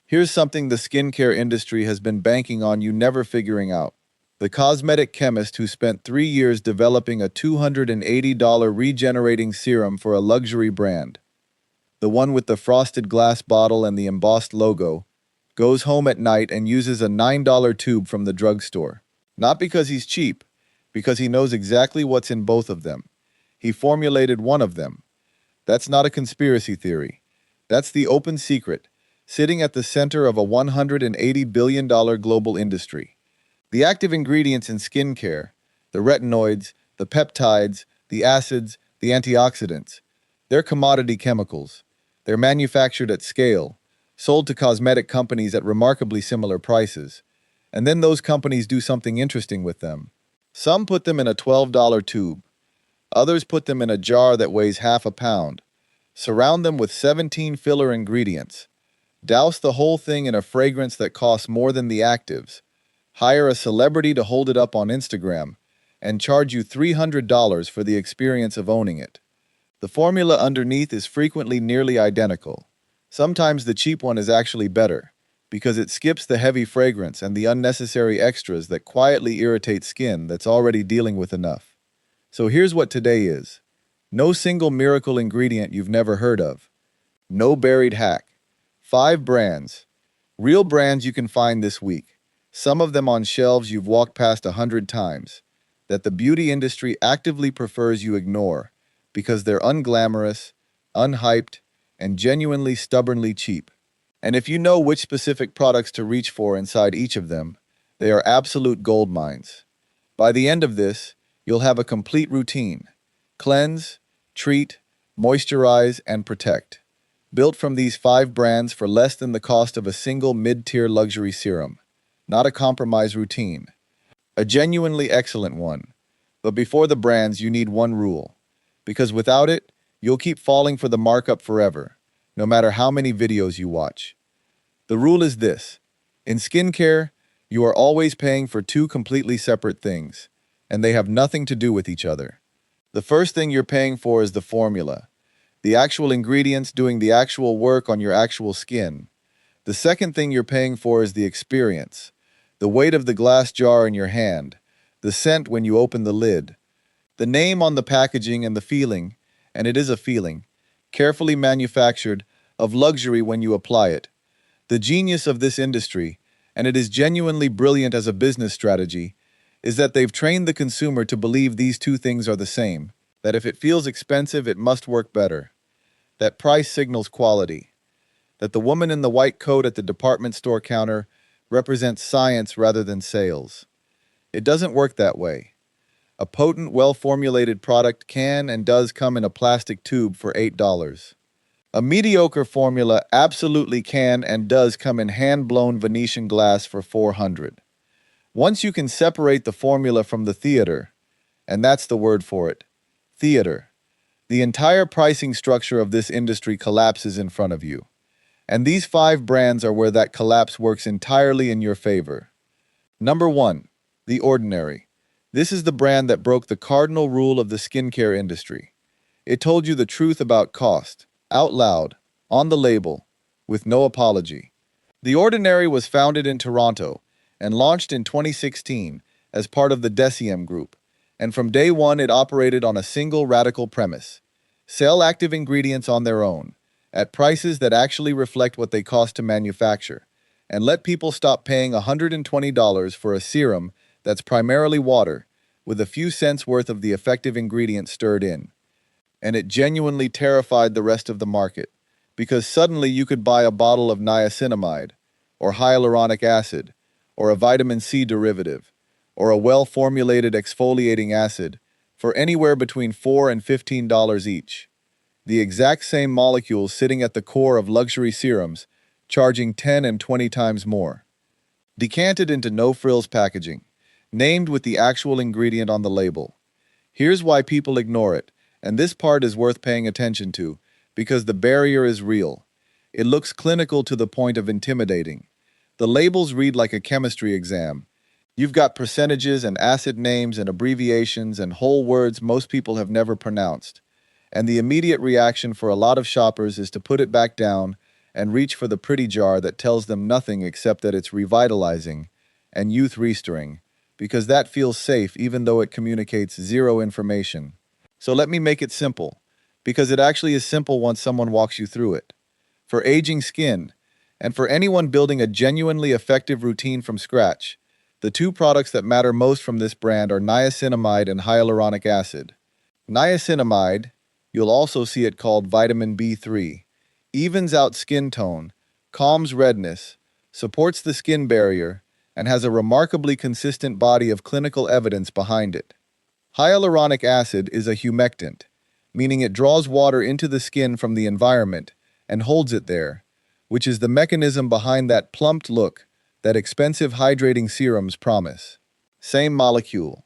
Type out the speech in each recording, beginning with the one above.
Here's something the skincare industry has been banking on you never figuring out. The cosmetic chemist who spent 3 years developing a $280 regenerating serum for a luxury brand, the one with the frosted glass bottle and the embossed logo, goes home at night and uses a $9 tube from the drugstore. Not because he's cheap, because he knows exactly what's in both of them. He formulated one of them. That's not a conspiracy theory. That's the open secret, sitting at the center of a $180 billion global industry. The active ingredients in skincare, the retinoids, the peptides, the acids, the antioxidants, they're commodity chemicals. They're manufactured at scale, sold to cosmetic companies at remarkably similar prices, and then those companies do something interesting with them. Some put them in a $12 tube. Others put them in a jar that weighs half a pound. Surround them with 17 filler ingredients. Douse the whole thing in a fragrance that costs more than the actives. Hire a celebrity to hold it up on Instagram and charge you $300 for the experience of owning it. The formula underneath is frequently nearly identical. Sometimes the cheap one is actually better, because it skips the heavy fragrance and the unnecessary extras that quietly irritate skin that's already dealing with enough. So here's what today is. No single miracle ingredient you've never heard of. No buried hack. 5 brands. Real brands you can find this week. Some of them on shelves you've walked past 100 times. That the beauty industry actively prefers you ignore, because they're unglamorous, unhyped, and genuinely stubbornly cheap. And if you know which specific products to reach for inside each of them, they are absolute gold mines. By the end of this, you'll have a complete routine. Cleanse, treat, moisturize, and protect. Built from these 5 brands for less than the cost of a single mid-tier luxury serum. Not a compromise routine. A genuinely excellent one. But before the brands, you need one rule. Because without it, you'll keep falling for the markup forever, no matter how many videos you watch. The rule is this. In skincare, you are always paying for 2 completely separate things, and they have nothing to do with each other. The first thing you're paying for is the formula, the actual ingredients doing the actual work on your actual skin. The second thing you're paying for is the experience, the weight of the glass jar in your hand, the scent when you open the lid, the name on the packaging and the feeling, and it is a feeling, carefully manufactured, of luxury when you apply it. The genius of this industry, and it is genuinely brilliant as a business strategy, is that they've trained the consumer to believe these 2 things are the same, that if it feels expensive, it must work better, that price signals quality, that the woman in the white coat at the department store counter represents science rather than sales. It doesn't work that way. A potent, well-formulated product can and does come in a plastic tube for $8. A mediocre formula absolutely can and does come in hand-blown Venetian glass for $400. Once you can separate the formula from the theater, and that's the word for it, theater, the entire pricing structure of this industry collapses in front of you. And these 5 brands are where that collapse works entirely in your favor. Number 1, The Ordinary. This is the brand that broke the cardinal rule of the skincare industry. It told you the truth about cost, out loud, on the label, with no apology. The Ordinary was founded in Toronto and launched in 2016 as part of the Decoding group, and from day one it operated on a single radical premise. Sell active ingredients on their own, at prices that actually reflect what they cost to manufacture, and let people stop paying $120 for a serum that's primarily water, with a few cents worth of the effective ingredient stirred in. And it genuinely terrified the rest of the market, because suddenly you could buy a bottle of niacinamide, or hyaluronic acid, or a vitamin C derivative, or a well-formulated exfoliating acid, for anywhere between $4 and $15 each. The exact same molecules sitting at the core of luxury serums, charging 10 and 20 times more. Decanted into no-frills packaging, named with the actual ingredient on the label. Here's why people ignore it, and this part is worth paying attention to, because the barrier is real. It looks clinical to the point of intimidating. The labels read like a chemistry exam. You've got percentages and acid names and abbreviations and whole words most people have never pronounced. And the immediate reaction for a lot of shoppers is to put it back down and reach for the pretty jar that tells them nothing except that it's revitalizing and youth restoring, because that feels safe even though it communicates zero information. So let me make it simple, because it actually is simple once someone walks you through it. For aging skin, and for anyone building a genuinely effective routine from scratch, the two products that matter most from this brand are niacinamide and hyaluronic acid. Niacinamide, you'll also see it called vitamin B3, evens out skin tone, calms redness, supports the skin barrier, and has a remarkably consistent body of clinical evidence behind it. Hyaluronic acid is a humectant, meaning it draws water into the skin from the environment and holds it there, which is the mechanism behind that plumped look that expensive hydrating serums promise. Same molecule,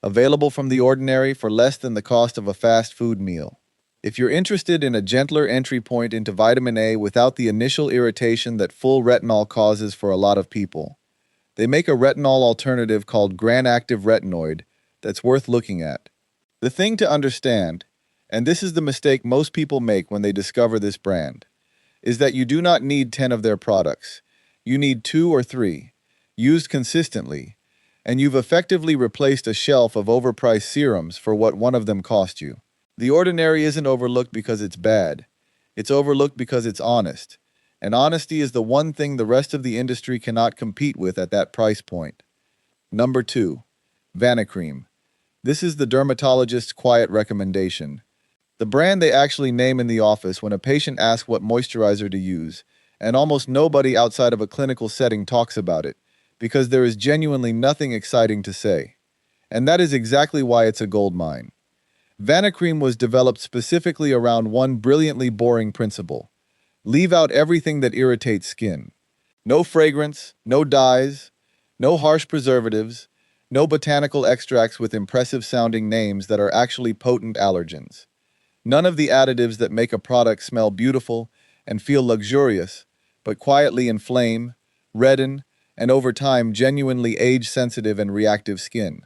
available from the ordinary for less than the cost of a fast food meal. If you're interested in a gentler entry point into vitamin A without the initial irritation that full retinol causes for a lot of people, they make a retinol alternative called gram-active retinoid that's worth looking at. The thing to understand, and this is the mistake most people make when they discover this brand, is that you do not need 10 of their products. You need 2 or 3, used consistently, and you've effectively replaced a shelf of overpriced serums for what one of them cost you. The ordinary isn't overlooked because it's bad. It's overlooked because it's honest. And honesty is the one thing the rest of the industry cannot compete with at that price point. Number 2. Vanicream. This is the dermatologist's quiet recommendation. The brand they actually name in the office when a patient asks what moisturizer to use, and almost nobody outside of a clinical setting talks about it, because there is genuinely nothing exciting to say. And that is exactly why it's a gold mine. Vanicream was developed specifically around one brilliantly boring principle. Leave out everything that irritates skin. No fragrance, no dyes, no harsh preservatives, no botanical extracts with impressive-sounding names that are actually potent allergens. None of the additives that make a product smell beautiful and feel luxurious, but quietly inflame, redden, and over time genuinely age-sensitive and reactive skin.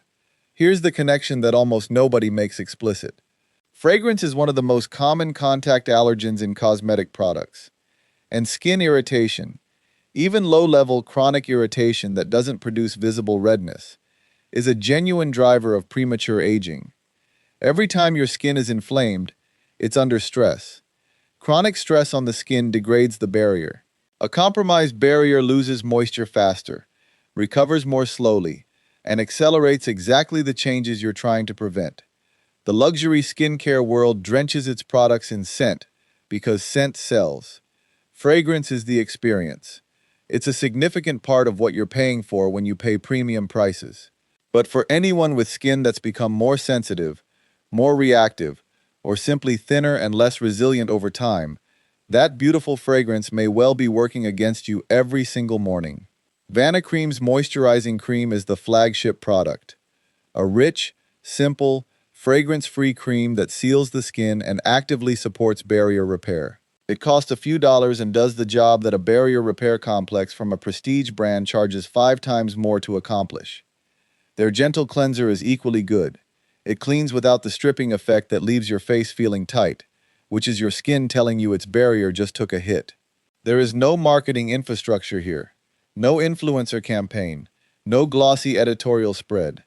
Here's the connection that almost nobody makes explicit. Fragrance is one of the most common contact allergens in cosmetic products. And skin irritation, even low-level chronic irritation that doesn't produce visible redness, is a genuine driver of premature aging. Every time your skin is inflamed, it's under stress. Chronic stress on the skin degrades the barrier. A compromised barrier loses moisture faster, recovers more slowly, and accelerates exactly the changes you're trying to prevent. The luxury skincare world drenches its products in scent because scent sells. Fragrance is the experience. It's a significant part of what you're paying for when you pay premium prices. But for anyone with skin that's become more sensitive, more reactive, or simply thinner and less resilient over time, that beautiful fragrance may well be working against you every single morning. Vanicream's moisturizing cream is the flagship product. A rich, simple, fragrance-free cream that seals the skin and actively supports barrier repair. It costs a few dollars and does the job that a barrier repair complex from a prestige brand charges 5 times more to accomplish. Their gentle cleanser is equally good. It cleans without the stripping effect that leaves your face feeling tight, which is your skin telling you its barrier just took a hit. There is no marketing infrastructure here. No influencer campaign, no glossy editorial spread.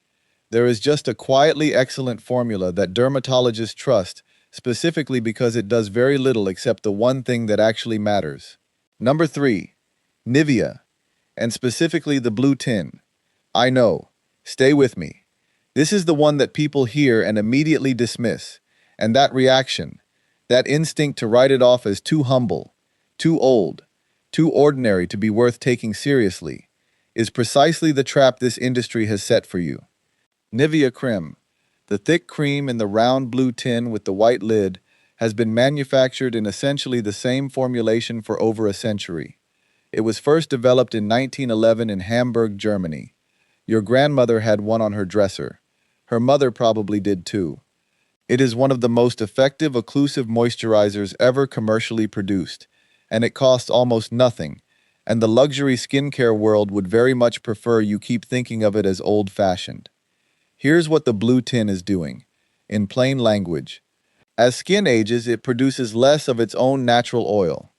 There is just a quietly excellent formula that dermatologists trust, specifically because it does very little except the one thing that actually matters. Number 3. Nivea, and specifically the blue tin. I know. Stay with me. This is the one that people hear and immediately dismiss, and that reaction, that instinct to write it off as too humble, too old, too ordinary to be worth taking seriously, is precisely the trap this industry has set for you. Nivea Creme, the thick cream in the round blue tin with the white lid, has been manufactured in essentially the same formulation for over a century. It was first developed in 1911 in Hamburg, Germany. Your grandmother had one on her dresser. Her mother probably did too. It is one of the most effective occlusive moisturizers ever commercially produced, and it costs almost nothing, and the luxury skincare world would very much prefer you keep thinking of it as old-fashioned. Here's what the blue tin is doing, in plain language. As skin ages, it produces less of its own natural oil,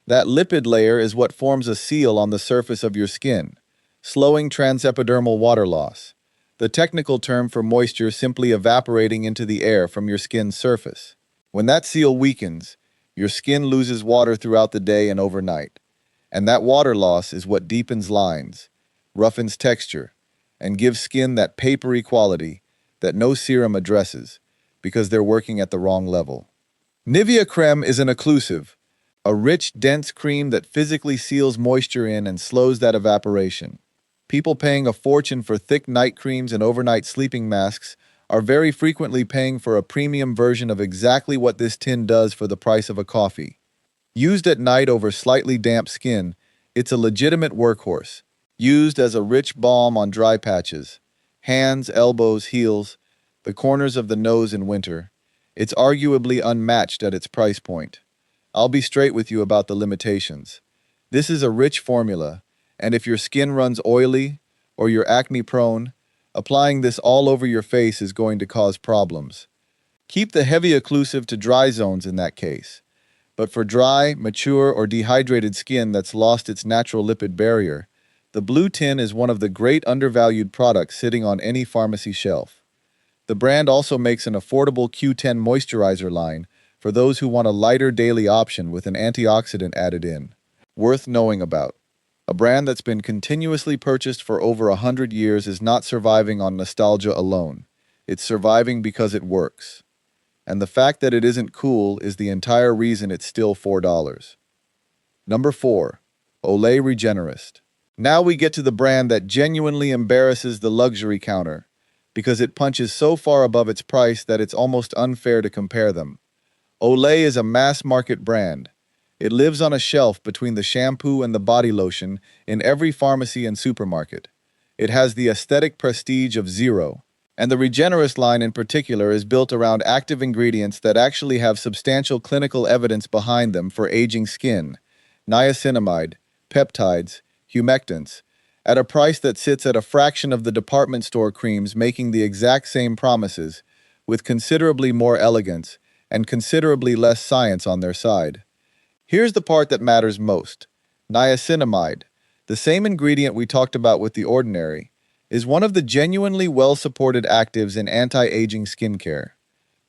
That lipid layer is what forms a seal on the surface of your skin, slowing transepidermal water loss, the technical term for moisture simply evaporating into the air from your skin's surface. When that seal weakens, your skin loses water throughout the day and overnight, and that water loss is what deepens lines, roughens texture, and gives skin that papery quality that no serum addresses because they're working at the wrong level. Nivea Creme is an occlusive, a rich, dense cream that physically seals moisture in and slows that evaporation. People paying a fortune for thick night creams and overnight sleeping masks are very frequently paying for a premium version of exactly what this tin does for the price of a coffee. Used at night over slightly damp skin, it's a legitimate workhorse. Used as a rich balm on dry patches, hands, elbows, heels, the corners of the nose in winter, it's arguably unmatched at its price point. I'll be straight with you about the limitations. This is a rich formula, and if your skin runs oily or you're acne prone, applying this all over your face is going to cause problems. Keep the heavy occlusive to dry zones in that case. But for dry, mature, or dehydrated skin that's lost its natural lipid barrier, the blue tin is one of the great undervalued products sitting on any pharmacy shelf. The brand also makes an affordable Q10 moisturizer line for those who want a lighter daily option with an antioxidant added in. Worth knowing about. A brand that's been continuously purchased for over 100 years is not surviving on nostalgia alone. It's surviving because it works. And the fact that it isn't cool is the entire reason it's still $4. Number 4. Olay Regenerist. Now we get to the brand that genuinely embarrasses the luxury counter, because it punches so far above its price that it's almost unfair to compare them. Olay is a mass-market brand. It lives on a shelf between the shampoo and the body lotion in every pharmacy and supermarket. It has the aesthetic prestige of zero, and the Regenerist line in particular is built around active ingredients that actually have substantial clinical evidence behind them for aging skin: niacinamide, peptides, humectants, at a price that sits at a fraction of the department store creams making the exact same promises, with considerably more elegance and considerably less science on their side. Here's the part that matters most. Niacinamide, the same ingredient we talked about with the Ordinary, is one of the genuinely well-supported actives in anti-aging skincare.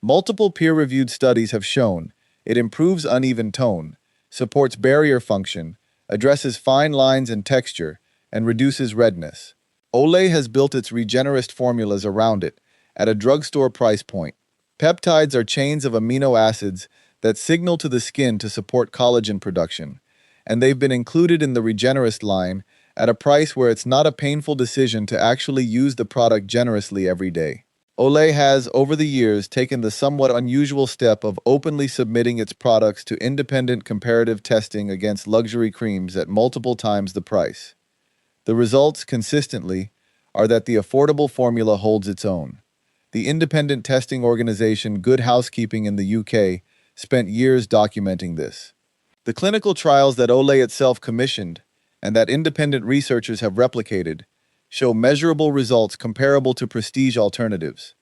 Multiple peer-reviewed studies have shown it improves uneven tone, supports barrier function, addresses fine lines and texture, and reduces redness. Olay has built its Regenerist formulas around it at a drugstore price point. Peptides are chains of amino acids that signal to the skin to support collagen production, and they've been included in the Regenerist line at a price where it's not a painful decision to actually use the product generously every day. Olay has, over the years, taken the somewhat unusual step of openly submitting its products to independent comparative testing against luxury creams at multiple times the price. The results, consistently, are that the affordable formula holds its own. The independent testing organization Good Housekeeping in the UK spent years documenting this. The clinical trials that Olay itself commissioned and that independent researchers have replicated show measurable results comparable to prestige alternatives.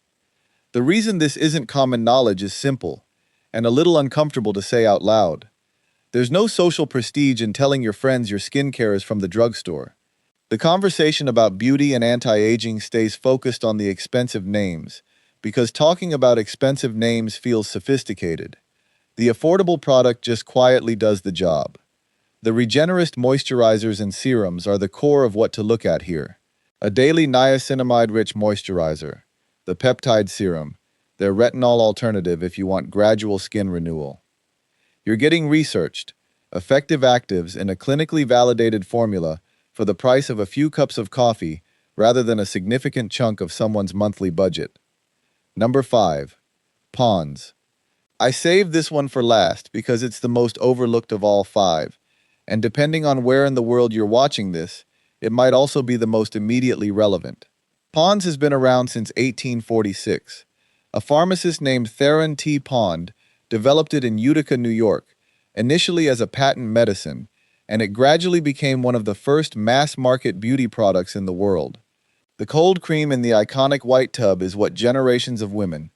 The reason this isn't common knowledge is simple and a little uncomfortable to say out loud. There's no social prestige in telling your friends your skincare is from the drugstore. The conversation about beauty and anti-aging stays focused on the expensive names because talking about expensive names feels sophisticated. The affordable product just quietly does the job. The Regenerist moisturizers and serums are the core of what to look at here. A daily niacinamide-rich moisturizer, the peptide serum, their retinol alternative if you want gradual skin renewal. You're getting researched, effective actives in a clinically validated formula for the price of a few cups of coffee rather than a significant chunk of someone's monthly budget. Number 5. Pond's. I saved this one for last because it's the most overlooked of all 5, and depending on where in the world you're watching this, it might also be the most immediately relevant. Pond's has been around since 1846. A pharmacist named Theron T. Pond developed it in Utica, New York, initially as a patent medicine, and it gradually became one of the first mass-market beauty products in the world. The cold cream in the iconic white tub is what generations of women,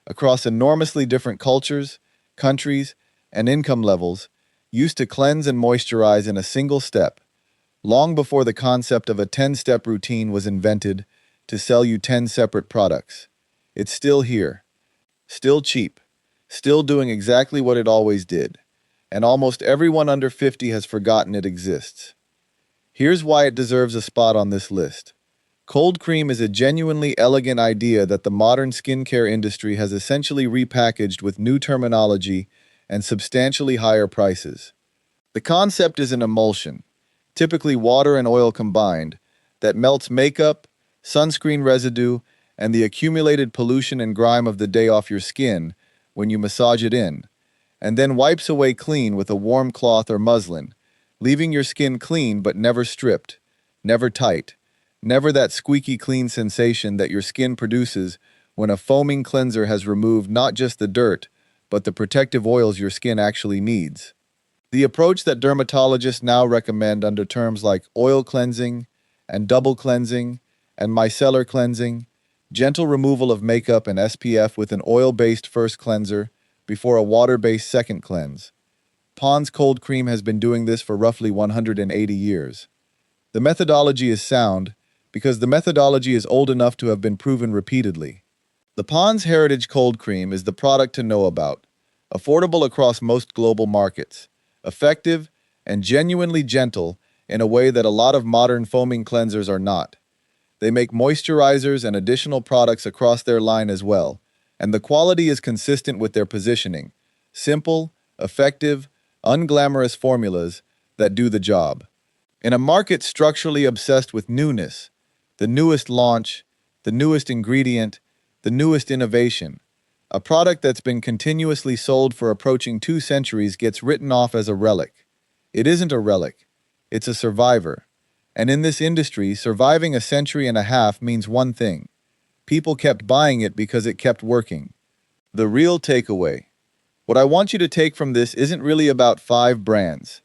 across enormously different cultures, countries, and income levels, used to cleanse and moisturize in a single step, long before the concept of a 10-step routine was invented to sell you 10 separate products. It's still here, still cheap, still doing exactly what it always did, and almost everyone under 50 has forgotten it exists. Here's why it deserves a spot on this list. Cold cream is a genuinely elegant idea that the modern skincare industry has essentially repackaged with new terminology and substantially higher prices. The concept is an emulsion, typically water and oil combined, that melts makeup, sunscreen residue, and the accumulated pollution and grime of the day off your skin when you massage it in, and then wipes away clean with a warm cloth or muslin, leaving your skin clean but never stripped, never tight, never that squeaky clean sensation that your skin produces when a foaming cleanser has removed not just the dirt, but the protective oils your skin actually needs. The approach that dermatologists now recommend under terms like oil cleansing and double cleansing and micellar cleansing, gentle removal of makeup and SPF with an oil-based first cleanser before a water-based second cleanse. Pond's cold cream has been doing this for roughly 180 years. The methodology is sound because the methodology is old enough to have been proven repeatedly. The Pond's Heritage Cold Cream is the product to know about, affordable across most global markets, effective and genuinely gentle in a way that a lot of modern foaming cleansers are not. They make moisturizers and additional products across their line as well, and the quality is consistent with their positioning. Simple, effective, unglamorous formulas that do the job. In a market structurally obsessed with newness, the newest launch, the newest ingredient, the newest innovation, a product that's been continuously sold for approaching 2 centuries gets written off as a relic. It isn't a relic, it's a survivor. And in this industry, surviving a century and a half means one thing. People kept buying it because it kept working. The real takeaway. What I want you to take from this isn't really about 5 brands.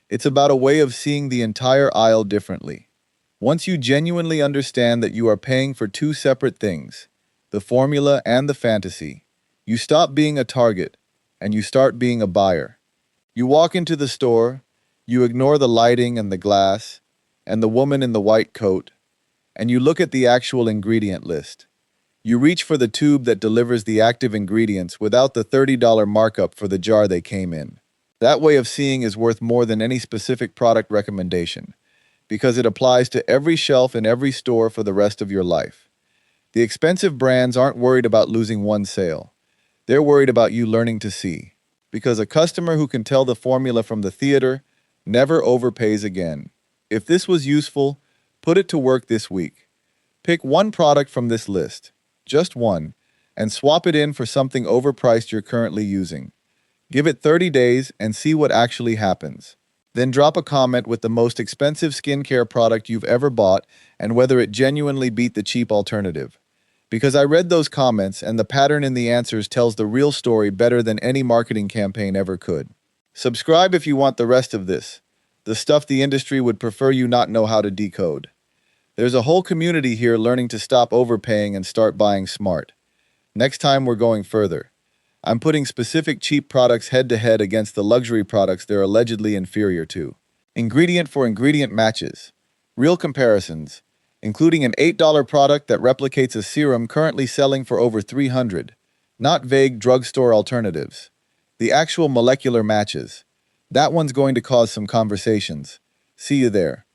It's about a way of seeing the entire aisle differently. Once you genuinely understand that you are paying for 2 separate things, the formula and the fantasy, you stop being a target and you start being a buyer. You walk into the store, you ignore the lighting and the glass and the woman in the white coat, and you look at the actual ingredient list. You reach for the tube that delivers the active ingredients without the $30 markup for the jar they came in. That way of seeing is worth more than any specific product recommendation, because it applies to every shelf in every store for the rest of your life. The expensive brands aren't worried about losing one sale. They're worried about you learning to see, because a customer who can tell the formula from the theater never overpays again. If this was useful, put it to work this week. Pick one product from this list, just one, and swap it in for something overpriced you're currently using. Give it 30 days and see what actually happens. Then drop a comment with the most expensive skincare product you've ever bought and whether it genuinely beat the cheap alternative. Because I read those comments and the pattern in the answers tells the real story better than any marketing campaign ever could. Subscribe if you want the rest of this, the stuff the industry would prefer you not know how to decode. There's a whole community here learning to stop overpaying and start buying smart. Next time we're going further. I'm putting specific cheap products head-to-head against the luxury products they're allegedly inferior to. Ingredient for ingredient matches. Real comparisons, including an $8 product that replicates a serum currently selling for over $300. Not vague drugstore alternatives. The actual molecular matches. That one's going to cause some conversations. See you there.